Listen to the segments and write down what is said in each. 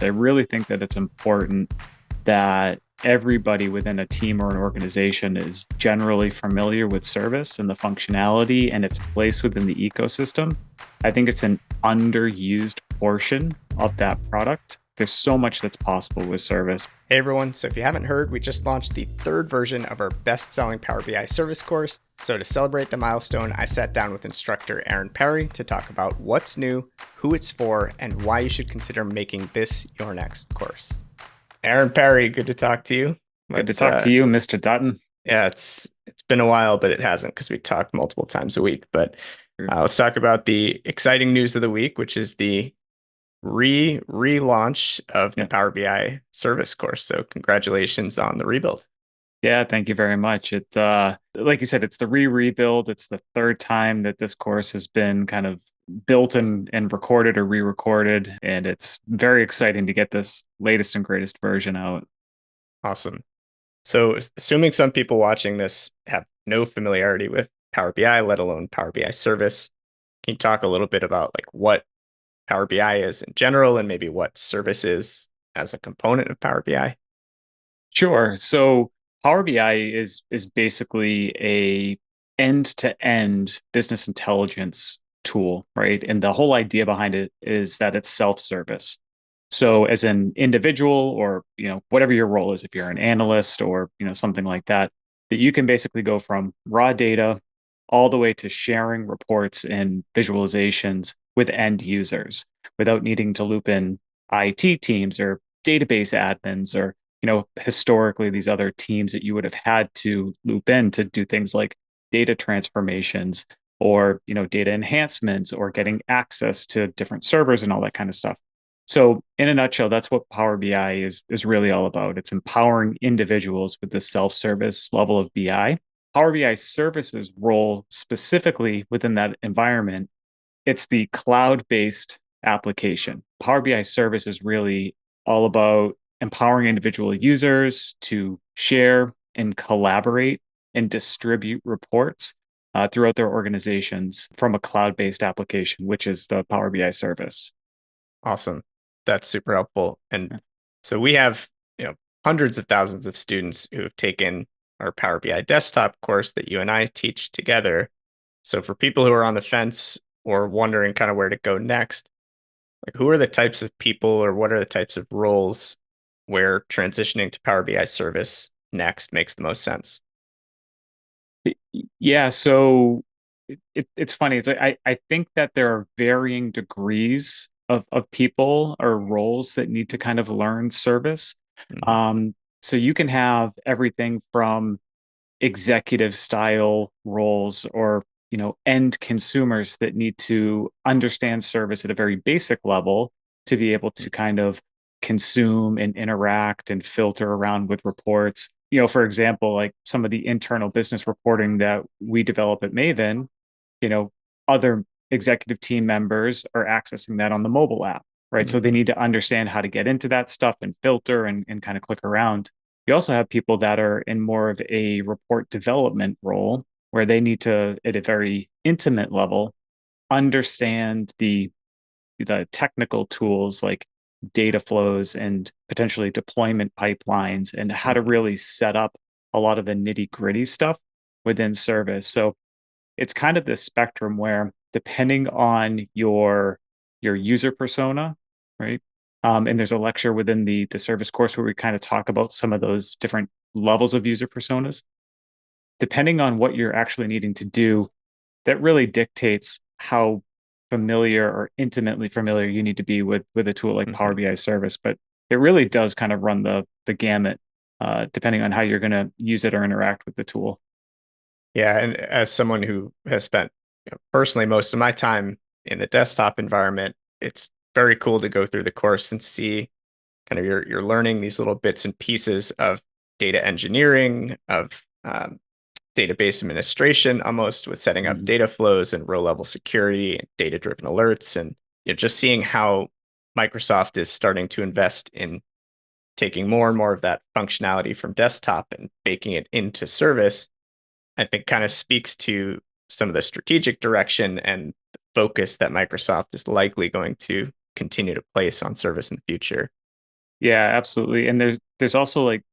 I really think that it's important that everybody within a team or an organization is generally familiar with service and the functionality and its place within the ecosystem. I think it's an underused portion of that product. There's so much that's possible with service. Hey everyone, so if you haven't heard, we just launched the third version of our best-selling Power BI service course. So to celebrate the milestone, I sat down with instructor Aaron Parry to talk about what's new, who it's for, and why you should consider making this your next course. Aaron Parry, good to talk to you. Good to Let's talk to you, Mr. Dutton. yeah, it's been a while, but it hasn't because we talked multiple times a week. But let's talk about the exciting news of the week, which is the relaunch of the Yeah. Power BI service course. So congratulations on the rebuild. Yeah, thank you very much. Like you said, it's the rebuild. It's the third time that this course has been kind of built and recorded or re-recorded, and it's very exciting to get this latest and greatest version out. Awesome. So assuming some people watching this have no familiarity with Power BI, let alone Power BI service, can you talk a little bit about like what Power BI is in general and maybe what service is as a component of Power BI? Sure. So Power BI is basically a end-to-end business intelligence tool, right? And the whole idea behind it is that it's self-service. So as an individual or, whatever your role is, if you're an analyst or, something like that, that you can basically go from raw data all the way to sharing reports and visualizations with end users without needing to loop in IT teams or database admins or, historically these other teams that you would have had to loop in to do things like data transformations or, data enhancements or getting access to different servers and all that kind of stuff. So, in a nutshell, that's what Power BI is really all about. It's empowering individuals with the self-service level of BI. Power BI services role specifically within that environment. It's the cloud-based application. Power BI service is really all about empowering individual users to share and collaborate and distribute reports throughout their organizations from a cloud-based application, which is the Power BI service. Awesome. That's super helpful. And so we have, hundreds of thousands of students who have taken our Power BI desktop course that you and I teach together. So for people who are on the fence or wondering kind of where to go next, like who are the types of people or what are the types of roles where transitioning to Power BI service next makes the most sense? Yeah, so it's funny. It's like I think that there are varying degrees of people or roles that need to kind of learn service. Mhm. So you can have everything from executive style roles or end consumers that need to understand service at a very basic level to be able to kind of consume and interact and filter around with reports. For example, like some of the internal business reporting that we develop at Maven, you know other executive team members are accessing that on the mobile app, right? So they Mhm. need to understand how to get into that stuff and filter and kind of click around. You also have people that are in more of a report development role where they need to, at a very intimate level, understand the technical tools like data flows and potentially deployment pipelines and how to Mhm. really set up a lot of the nitty gritty stuff within service. So it's kind of this spectrum where depending on your user persona, right? And there's a lecture within the service course where we kind of talk about some of those different levels of user personas. Depending on what you're actually needing to do, that really dictates how familiar or intimately familiar you need to be with a tool like Power Mhm. BI service. But it really does kind of run the gamut, depending on how you're going to use it or interact with the tool. Yeah, and as someone who has spent personally most of my time in the desktop environment, it's very cool to go through the course and see kind of you're learning these little bits and pieces of data engineering, of database administration, almost with setting up Mhm. data flows and row level security and data driven alerts, and just seeing how Microsoft is starting to invest in taking more and more of that functionality from desktop and baking it into service. I think kind of speaks to some of the strategic direction and focus that Microsoft is likely going to continue to place on service in the future. Yeah, absolutely. And there's also like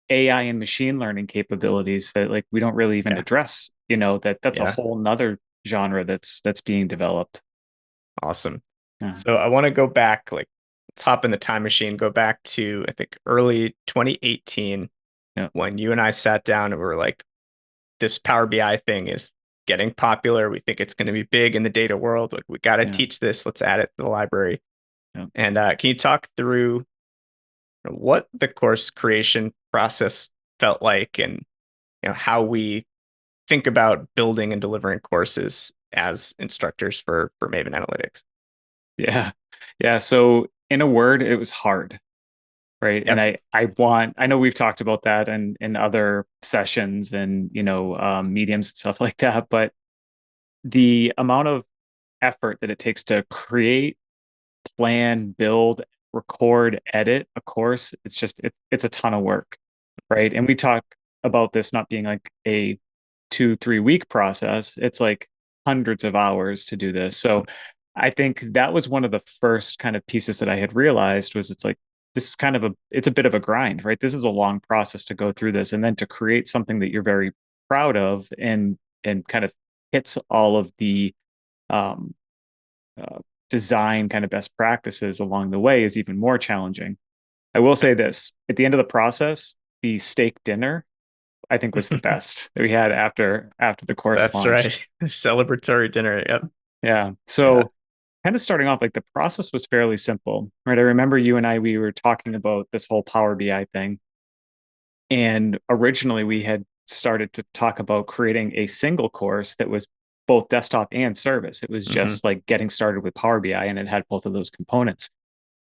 AI and machine learning capabilities that like we don't really even Yeah. address, that's a Yeah. whole nother genre that's being developed. Awesome. Yeah. So I want to go back, like, let's hop in the time machine, go back to, I think, early 2018 Yeah. when you and I sat down and we were like, this Power BI thing is getting popular. We think it's going to be big in the data world. Like, we got to Yeah. teach this. Let's add it to the library. Yeah. And can you talk through what the course creation process felt like and how we think about building and delivering courses as instructors for Maven Analytics? Yeah. Yeah. So in a word, it was hard, right? And Yep. I know we've talked about that in other sessions and mediums and stuff like that, but the amount of effort that it takes to create, plan, build, record, edit a course, it's a ton of work, right? And we talk about this not being like a 2, 3 week process. It's like hundreds of hours to do this. So I think that was one of the first kind of pieces that I had realized was it's like this is kind of it's a bit of a grind, right? This is a long process to go through this and then to create something that you're very proud of and kind of hits all of the um, uh, design kind of best practices along the way is even more challenging. I will say this at the end of the process, the steak dinner I think was the best that we had after the course That's launched. right. Celebratory dinner. Yep. Yeah. Yeah. So kind of starting off, like the process was fairly simple, right? I remember you and I, we were talking about this whole Power BI thing. And originally we had started to talk about creating a single course that was both desktop and service. It was Hmm. just like getting started with Power BI and it had both of those components.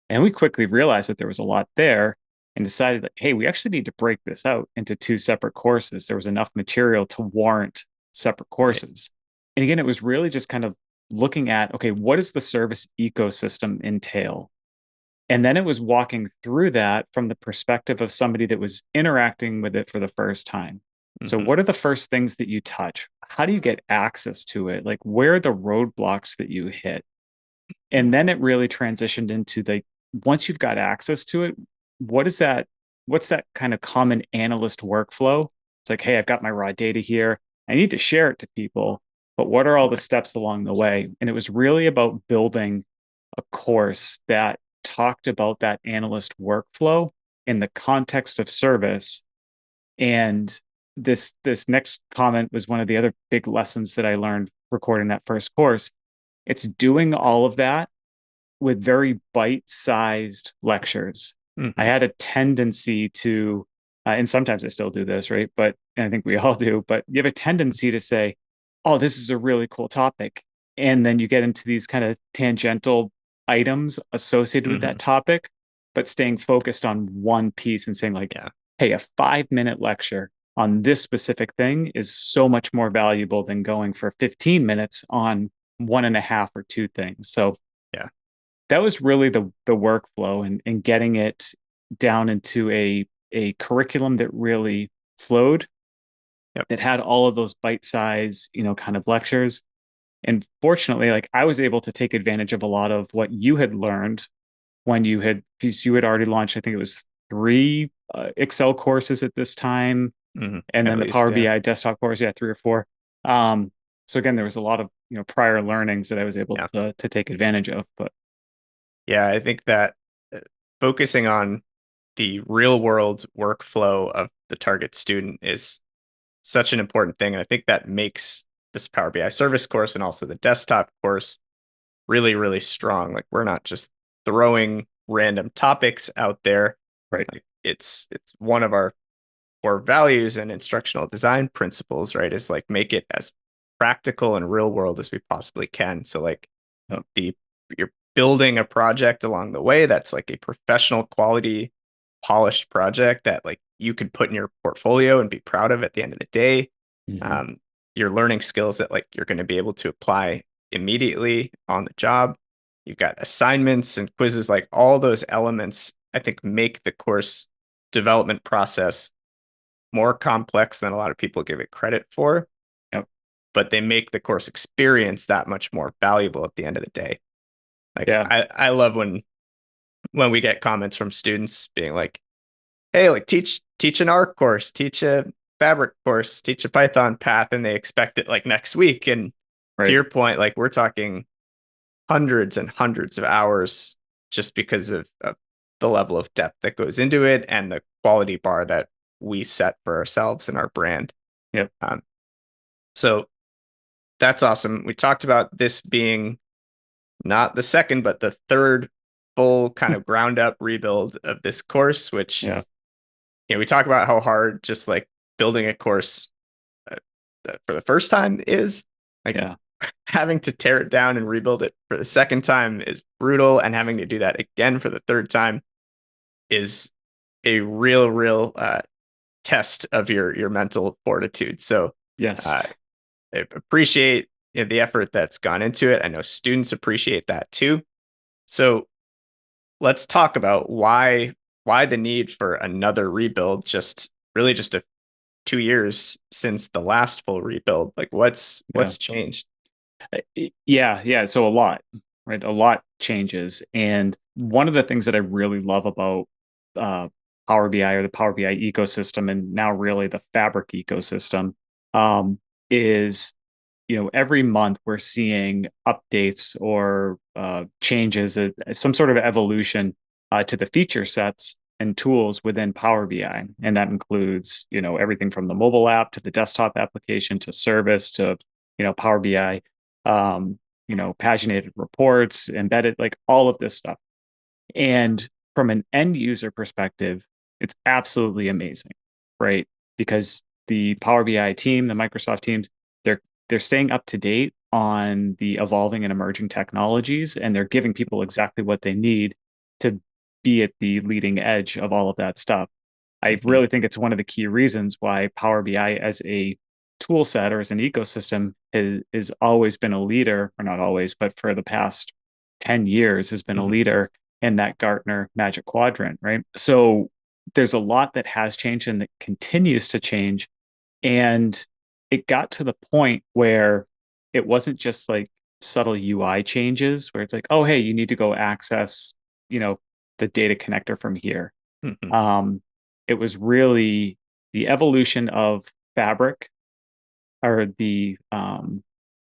And we quickly realized that there was a lot there and decided that, hey, we actually need to break this out into two separate courses. There was enough material to warrant separate Right. courses. And again, it was really just kind of looking at, okay, what does the service ecosystem entail? And then it was walking through that from the perspective of somebody that was interacting with it for the first time. So, Hmm. what are the first things that you touch? How do you get access to it? Like, where are the roadblocks that you hit? And then it really transitioned into the once you've got access to it, what is that? What's that kind of common analyst workflow? It's like, hey, I've got my raw data here. I need to share it to people, but what are all the Right. steps along the way? And it was really about building a course that talked about that analyst workflow in the context of service. And this next comment was one of the other big lessons that I learned recording that first course. It's doing all of that with very bite-sized lectures. I Hmm. had a tendency to, and sometimes I still do this, right? But and I think we all do, but you have a tendency to say, "Oh, this is a really cool topic," and then you get into these kind of tangential items associated with that Hmm. topic, but staying focused on one piece and saying like, Yeah. "Hey, a 5 minute lecture on this specific thing is so much more valuable than going for 15 minutes on one and a half or two things." So Yeah. that was really the workflow and getting it down into a curriculum that really flowed, Yep. that had all of those bite size, kind of lectures. And fortunately, like I was able to take advantage of a lot of what you had learned when because you had already launched, I think it was three Excel courses at this time, Hmm. and At then the least, Power yeah. BI desktop course, yeah, three or four. So again, there was a lot of prior learnings that I was able Yeah. to take advantage of. But Yeah. I think that uh, focusing on the real world workflow of the target student is such an important thing. And I think that makes this Power BI service course and also the desktop course really, really strong. Like, we're not just throwing random topics out there. right, Like, it's one of our core values and instructional design principles, right? Is like make it as practical and real world as we possibly can. So like oh, the you're building a project along the way that's like a professional quality polished project that like you could put in your portfolio and be proud of at the end of the day. mhm, um, you're learning skills that like you're going to be able to apply immediately on the job. You've got assignments and quizzes, like all those elements I think make the course development process more complex than a lot of people give it credit for, yep. but they make the course experience that much more valuable at the end of the day. Like Yeah. I love when when we get comments from students being like, hey, like teach an R course, teach a Fabric course, teach a Python path, and they expect it like next week. And to Right. your point, like we're talking hundreds and hundreds of hours just because of the level of depth that goes into it and the quality bar that we set for ourselves and our brand. Yep. Um, so that's awesome. We talked about this being not the second, but the third full kind of ground up rebuild of this course, which, Yeah. we talk about how hard just like building a course uh, for the first time is. Like Yeah. having to tear it down and rebuild it for the second time is brutal, and having to do that again for the third time is a real test of your mental fortitude. So Yes. uh, I appreciate the effort that's gone into it. I know students appreciate that too. So let's talk about why the need for another rebuild. Just really just a 2 years since the last full rebuild. Like Yeah. what's changed? Yeah. Yeah. So a lot, right? A lot changes. And one of the things that I really love about uh, Power BI or the Power BI ecosystem, and now really the Fabric ecosystem, um, is every month we're seeing updates or changes, some sort of evolution to the feature sets and tools within Power BI. And that includes, everything from the mobile app to the desktop application to service to, Power BI, paginated reports, embedded, like all of this stuff. And from an end user perspective, it's absolutely amazing, right? Because the Power BI team, the Microsoft teams, they're they're staying up to date on the evolving and emerging technologies, and they're giving people exactly what they need to be at the leading edge of all of that stuff. I Mhm, really think it's one of the key reasons why Power BI as a tool set or as an ecosystem has always been a leader, or not always, but for the past 10 years has been a mhm. leader in that Gartner Magic Quadrant, right? So there's a lot that has changed and that continues to change. And it got to the point where it wasn't just like subtle UI changes where it's like, oh, hey, you need to go access, you know, the data connector from here. Mhm, Um, it was really the evolution of Fabric or the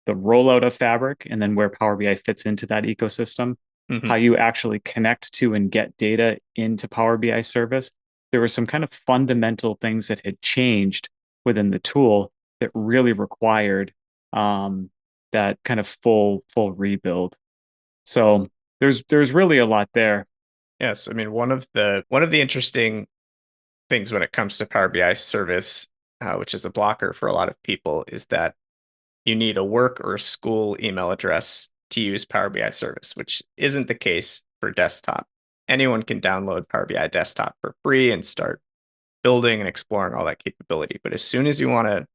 rollout of Fabric and then where Power BI fits into that ecosystem, mhm. how you actually connect to and get data into Power BI service. There were some kind of fundamental things that had changed within the tool that really required um, that kind of full rebuild. So there's really a lot there. Yes, I mean one of the interesting things when it comes to Power BI service, which is a blocker for a lot of people, is that you need a work or a school email address to use Power BI service, which isn't the case for desktop. Anyone can download Power BI desktop for free and start building and exploring all that capability. But as soon as you want to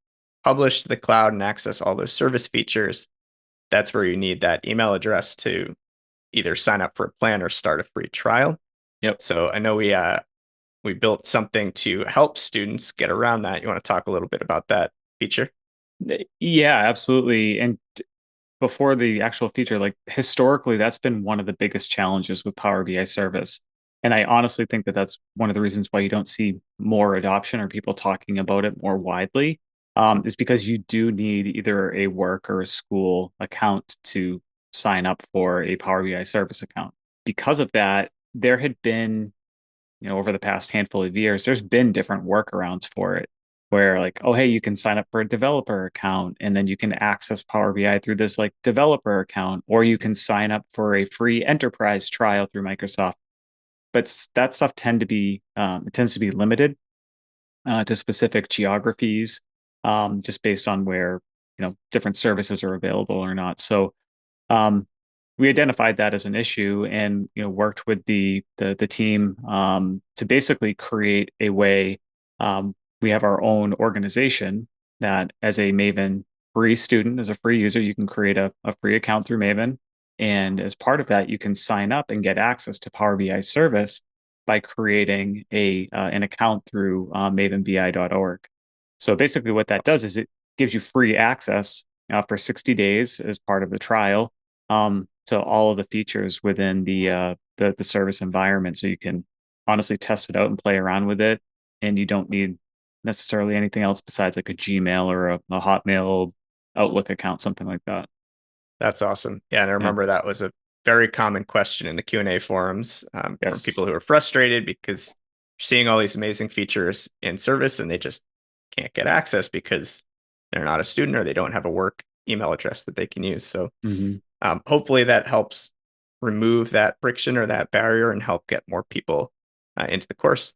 publish to the cloud and access all those service features, that's where you need that email address to either sign up for a plan or start a free trial. Yep. So I know we built something to help students get around that. You want to talk a little bit about that feature? Yeah, absolutely. And before the actual feature, like historically, that's been one of the biggest challenges with Power BI service. And I honestly think that that's one of the reasons why you don't see more adoption or people talking about it more widely, is because you do need either a work or a school account to sign up for a Power BI service account. Because of that, there had been over the past handful of years, there's been different workarounds for it where like, oh, hey, you can sign up for a developer account and then you can access Power BI through this like developer account, or you can sign up for a free enterprise trial through Microsoft. But that stuff it tends to be limited to specific geographies, just based on where, different services are available or not. So um, we identified that as an issue and worked with the team to basically create a way. We have our own organization that, as a Maven free student, as a free user, you can create a free account through Maven, and as part of that, you can sign up and get access to Power BI service by creating a an account through mavenbi.org. So basically, what that Awesome. does is it gives you free access for 60 days as part of the trial to all of the features within the service environment so you can honestly test it out and play around with it. And you don't need necessarily anything else besides like a Gmail or a Hotmail Outlook account, something like that. That's awesome. Yeah, and I Yeah. remember that was a very common question in the Q&A forums from Yes. people who were frustrated because seeing all these amazing features in service and they just can't get access because they're not a student or they don't have a work email address that they can use. So Hmm. hopefully that helps remove that friction or that barrier and help get more people into the course.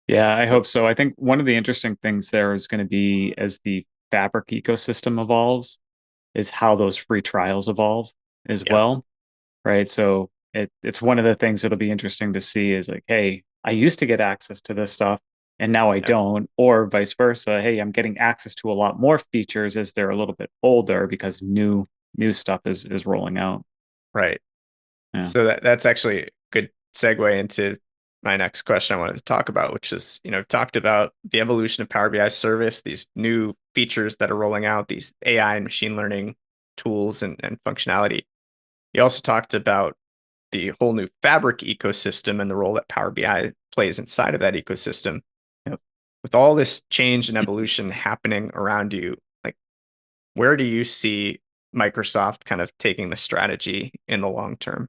Yeah, I hope so. I think one of the interesting things there is going to be as the Fabric ecosystem evolves, is how those free trials evolve as Yeah, well, right? So it's one of the things that'll be interesting to see is like, hey, I used to get access to this stuff and now I yeah, don't, or vice versa. Hey, I'm getting access to a lot more features as they're a little bit older because new stuff is rolling out. right. Yeah. So that's actually a good segue into my next question I wanted to talk about, which is, talked about the evolution of Power BI service, these new features that are rolling out, these AI and machine learning tools and functionality. You also talked about the whole new Fabric ecosystem and the role that Power BI plays inside of that ecosystem. Yep. With all this change and evolution happening around you, like where do you see Microsoft kind of taking the strategy in the long term?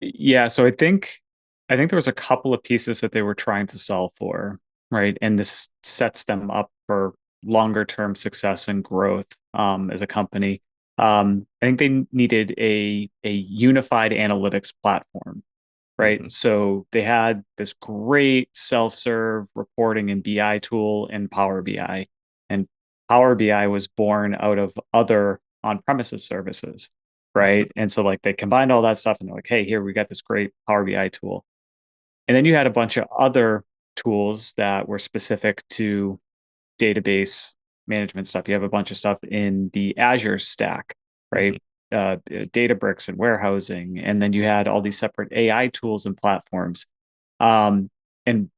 Yeah, so I think there was a couple of pieces that they were trying to solve for, right? And this sets them up for longer term success and growth as a company. I think they needed a unified analytics platform, right? Hmm. So they had this great self-serve reporting and BI tool in Power BI, and Power BI was born out of other on-premises services, Hmm. right? And so like they combined all that stuff and they're like, hey, here we got this great Power BI tool. And then you had a bunch of other tools that were specific to database management stuff. You have a bunch of stuff in the Azure stack, Hmm. right? Databricks and warehousing, and then you had all these separate AI tools and platforms. And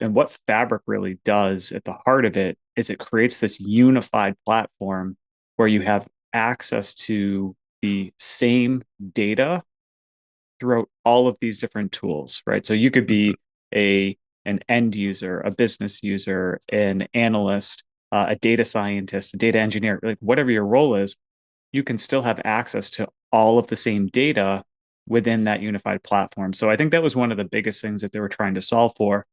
what Fabric really does at the heart of it is it creates this unified platform where you have access to the same data throughout all of these different tools, right? So you could Hmm. be a an end user, a business user, an analyst, a data scientist, a data engineer, like whatever your role is, you can still have access to all of the same data within that unified platform. So I think that was one of the biggest things that they were trying to solve for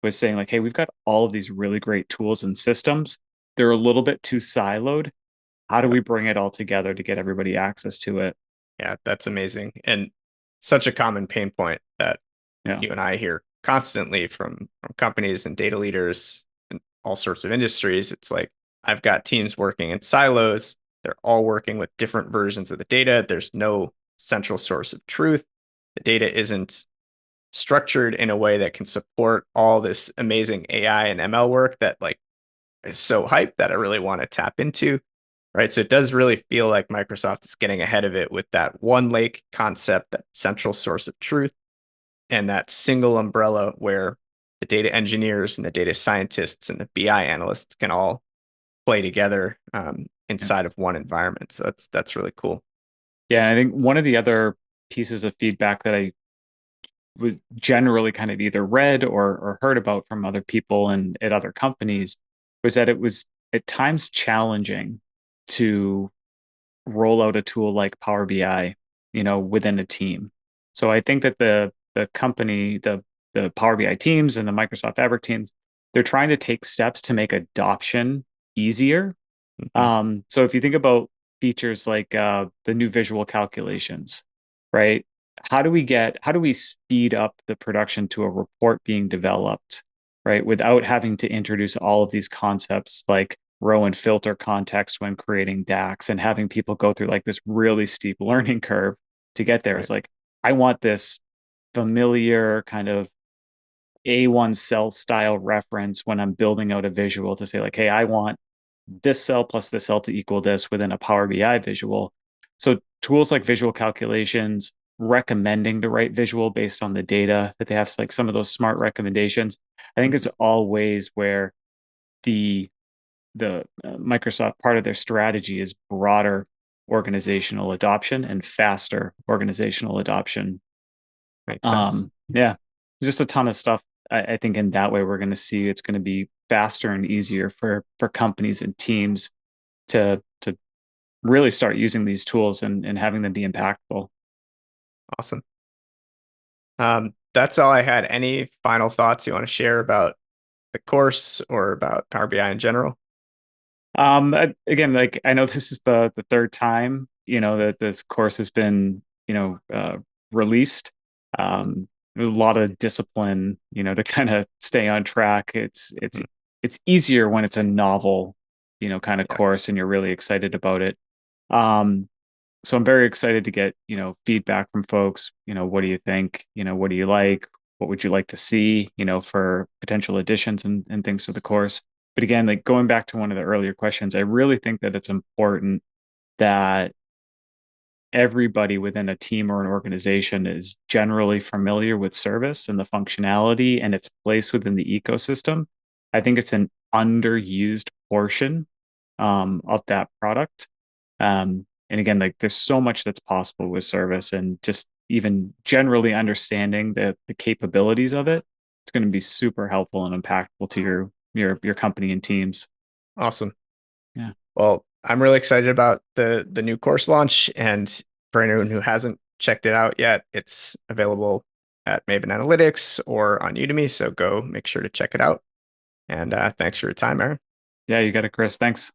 was saying like, hey, we've got all of these really great tools and systems. They're a little bit too siloed. How do we bring it all together to get everybody access to it? Yeah, that's amazing. And such a common pain point that Yeah. you and I hear constantly from companies and data leaders in all sorts of industries. It's like I've got teams working in silos. They're all working with different versions of the data. There's no central source of truth. The data isn't structured in a way that can support all this amazing AI and ML work that like is so hyped that I really want to tap into. Right. So it does really feel like Microsoft is getting ahead of it with that one lake concept, that central source of truth, and that single umbrella where the data engineers and the data scientists and the BI analysts can all play together Yeah. inside of one environment. So that's really cool. Yeah. I think one of the other pieces of feedback that I was generally kind of either read or heard about from other people and at other companies was that it was at times challenging to roll out a tool like Power BI, within a team. So I think that the company, the Power BI teams and the Microsoft Fabric teams, they're trying to take steps to make adoption easier. Hmm. So if you think about features like the new visual calculations, right? How do we speed up the production to a report being developed, right? Without having to introduce all of these concepts like row and filter context when creating DAX and having people go through like this really steep learning curve to get there. Right. It's like, I want this familiar kind of A1 cell style reference when I'm building out a visual to say, like, hey, I want this cell plus this cell to equal this within a Power BI visual. So tools like visual calculations, recommending the right visual based on the data that they have, like some of those smart recommendations. I think it's Hmm. all ways where the Microsoft part of their strategy is broader organizational adoption and faster organizational adoption. Makes sense. Yeah, just a ton of stuff. I think in that way we're going to see it's going to be faster and easier for companies and teams to really start using these tools and having them be impactful. Awesome. That's all I had. Any final thoughts you want to share about the course or about Power BI in general? Again, like I know this is the third time, that this course has been, released. A lot of discipline, to kind of stay on track. It's Mhm. it's easier when it's a novel, kind of Yeah, course and you're really excited about it. Um, so I'm very excited to get, feedback from folks. What do you think? What do you like? What would you like to see, for potential additions and things to the course? But again, like going back to one of the earlier questions, I really think that it's important that everybody within a team or an organization is generally familiar with service and the functionality and its place within the ecosystem. I think it's an underused portion of that product. And again, like there's so much that's possible with service and just even generally understanding the capabilities of it, it's going to be super helpful and impactful to your company and teams. awesome. Yeah. Well, I'm really excited about the new course launch, and for anyone who hasn't checked it out yet, it's available at Maven Analytics or on Udemy. So go make sure to check it out. And thanks for your time, Aaron. Yeah, you got it, Chris. Thanks.